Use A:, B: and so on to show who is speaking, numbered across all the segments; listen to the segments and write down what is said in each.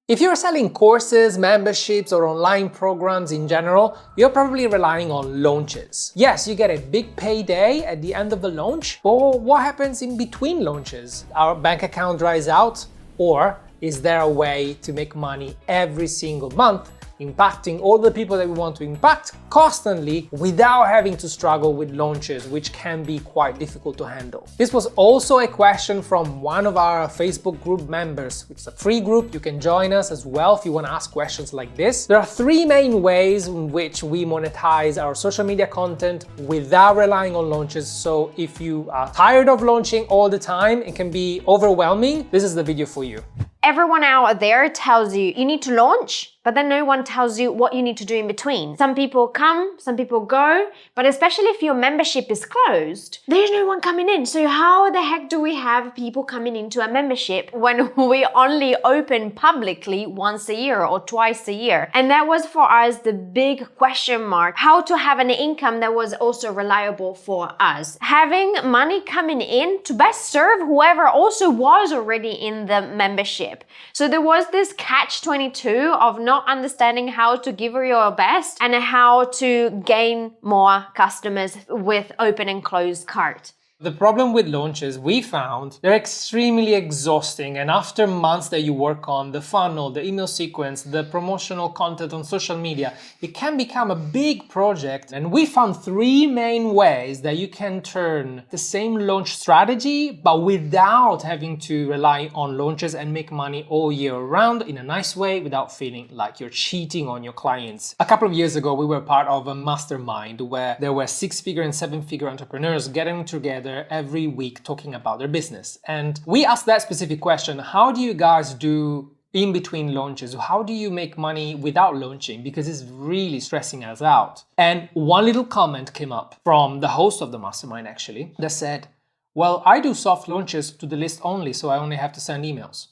A: If you're selling courses, memberships, or online programs in general, you're probably relying on launches. Yes, you get a big payday at the end of the launch, but what happens in between launches? Our bank account dries out? Or is there a way to make money every single month, impacting all the people that we want to impact constantly without having to struggle with launches, which can be quite difficult to handle? This was also a question from one of our Facebook group members. It's a free group. You can join us as well if you want to ask questions like this. There are three main ways in which we monetize our social media content without relying on launches. So if you are tired of launching all the time, it can be overwhelming, this is the video for you.
B: Everyone out there tells you need to launch, but then no one tells you what you need to do in between. Some people come, some people go, but especially if your membership is closed, there's no one coming in. So how the heck do we have people coming into a membership when we only open publicly once a year or twice a year? And that was for us the big question mark, how to have an income that was also reliable for us. Having money coming in to best serve whoever also was already in the membership. So there was this catch-22 of not understanding how to give her your best and how to gain more customers with open and closed cart.
A: The problem with launches, we found, they're extremely exhausting, and after months that you work on the funnel, the email sequence, the promotional content on social media, it can become a big project. And we found three main ways that you can turn the same launch strategy, but without having to rely on launches and make money all year round in a nice way without feeling like you're cheating on your clients. A couple of years ago, we were part of a mastermind where there were 6-figure and 7-figure entrepreneurs getting together every week talking about their business. And we asked that specific question: how do you guys do in between launches? How do you make money without launching? Because it's really stressing us out. And one little comment came up from the host of the mastermind actually that said, well, I do soft launches to the list only, so I only have to send emails.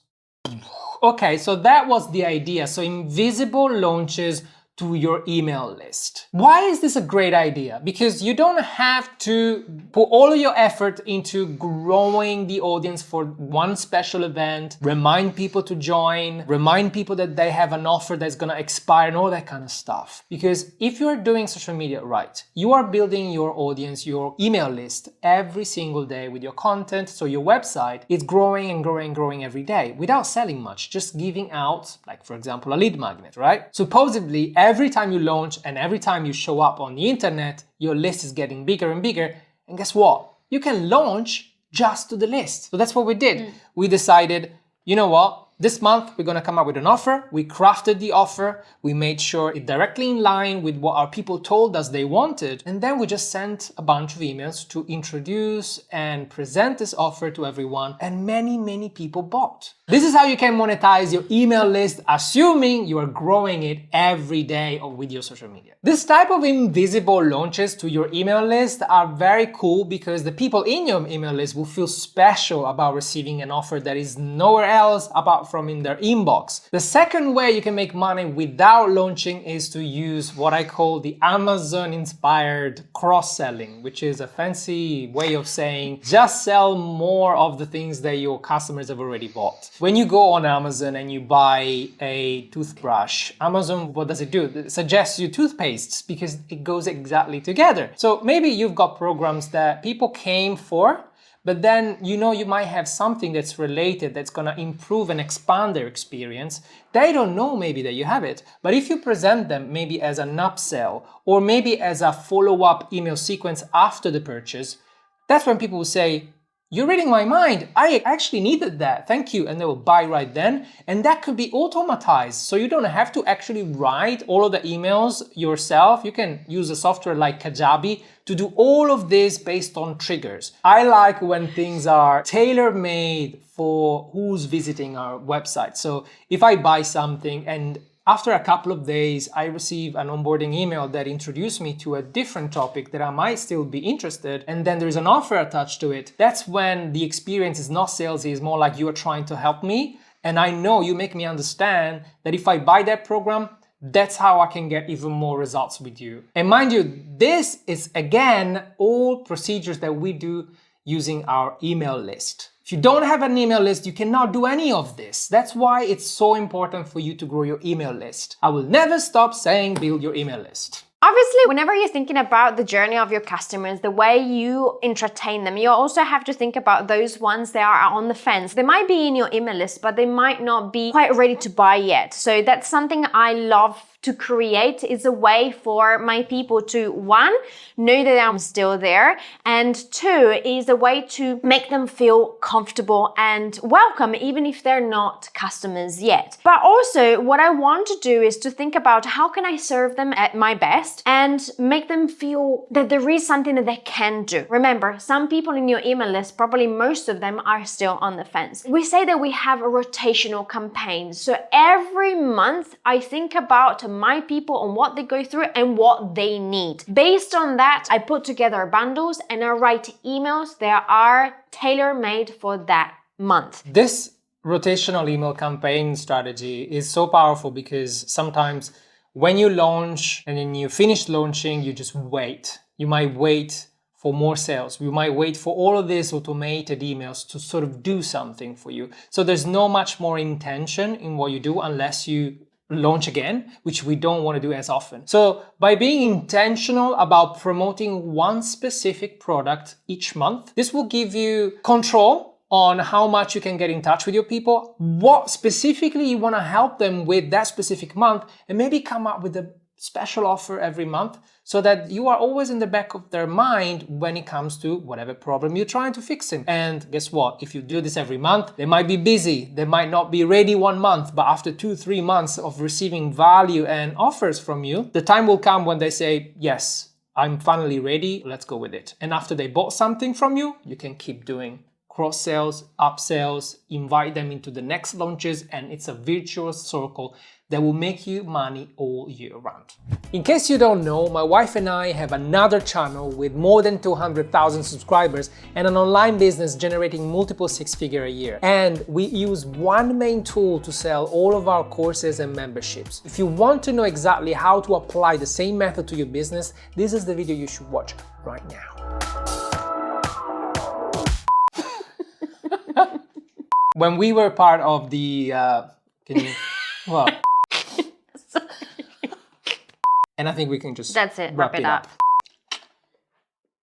A: Okay, so that was the idea. So invisible launches to your email list. Why is this a great idea? Because you don't have to put all of your effort into growing the audience for one special event, remind people to join, remind people that they have an offer that's gonna expire and all that kind of stuff. Because if you're doing social media right, you are building your audience, your email list every single day with your content. So your website is growing and growing and growing every day without selling much, just giving out, like for example, a lead magnet, right? Supposedly, every time you launch and every time you show up on the internet, your list is getting bigger and bigger. And guess what? You can launch just to the list. So that's what we did. We decided, you know what? This month, we're going to come up with an offer. We crafted the offer. We made sure it's directly in line with what our people told us they wanted. And then we just sent a bunch of emails to introduce and present this offer to everyone. And many people bought. This is how you can monetize your email list, assuming you are growing it every day or with your social media. This type of invisible launches to your email list are very cool because the people in your email list will feel special about receiving an offer that is nowhere else apart from in their inbox. The second way you can make money without launching is to use what I call the Amazon-inspired cross-selling, which is a fancy way of saying just sell more of the things that your customers have already bought. When you go on Amazon and you buy a toothbrush, Amazon, what does it do? It suggests you toothpastes because it goes exactly together. So maybe you've got programs that people came for, but then you know you might have something that's related that's going to improve and expand their experience. They don't know maybe that you have it, but if you present them maybe as an upsell or maybe as a follow-up email sequence after the purchase, that's when people will say, you're reading my mind. I actually needed that. Thank you. And they will buy right then. And that could be automatized. So you don't have to actually write all of the emails yourself. You can use a software like Kajabi to do all of this based on triggers. I like when things are tailor-made for who's visiting our website. So if I buy something and after a couple of days, I receive an onboarding email that introduced me to a different topic that I might still be interested, and then there's an offer attached to it. That's when the experience is not salesy, it's more like you are trying to help me, and I know you make me understand that if I buy that program, that's how I can get even more results with you. And mind you, this is again all procedures that we do using our email list. If you don't have an email list, you cannot do any of this. That's why it's so important for you to grow your email list. I will never stop saying build your email list.
B: Obviously, whenever you're thinking about the journey of your customers, the way you entertain them, you also have to think about those ones that are on the fence. They might be in your email list, but they might not be quite ready to buy yet. So that's something I love to create, is a way for my people to, one, know that I'm still there, and two, is a way to make them feel comfortable and welcome, even if they're not customers yet. But also, what I want to do is to think about how can I serve them at my best and make them feel that there is something that they can do. Remember, some people in your email list, probably most of them, are still on the fence. We say that we have a rotational campaign. So every month I think about my people on what they go through and what they need. Based on that, I put together bundles and I write emails that are tailor-made for that month.
A: This rotational email campaign strategy is so powerful because sometimes when you launch and then you finish launching, you just wait. You might wait for more sales. You might wait for all of these automated emails to sort of do something for you. So there's no much more intention in what you do unless you launch again, which we don't want to do as often. So by being intentional about promoting one specific product each month, this will give you control on how much you can get in touch with your people, what specifically you want to help them with that specific month, and maybe come up with a special offer every month so that you are always in the back of their mind when it comes to whatever problem you're trying to fix them. And guess what? If you do this every month, they might be busy, they might not be ready 1 month, but after 2-3 months of receiving value and offers from you, the time will come when they say, yes, I'm finally ready, let's go with it. And after they bought something from you, you can keep doing cross sales, upsells, invite them into the next launches, and it's a virtuous circle that will make you money all year round. In case you don't know, my wife and I have another channel with more than 200,000 subscribers and an online business generating multiple six-figure a year. And we use one main tool to sell all of our courses and memberships. If you want to know exactly how to apply the same method to your business, this is the video you should watch right now. When we were part of the, well, and I think we can just
B: That's it, wrap it up.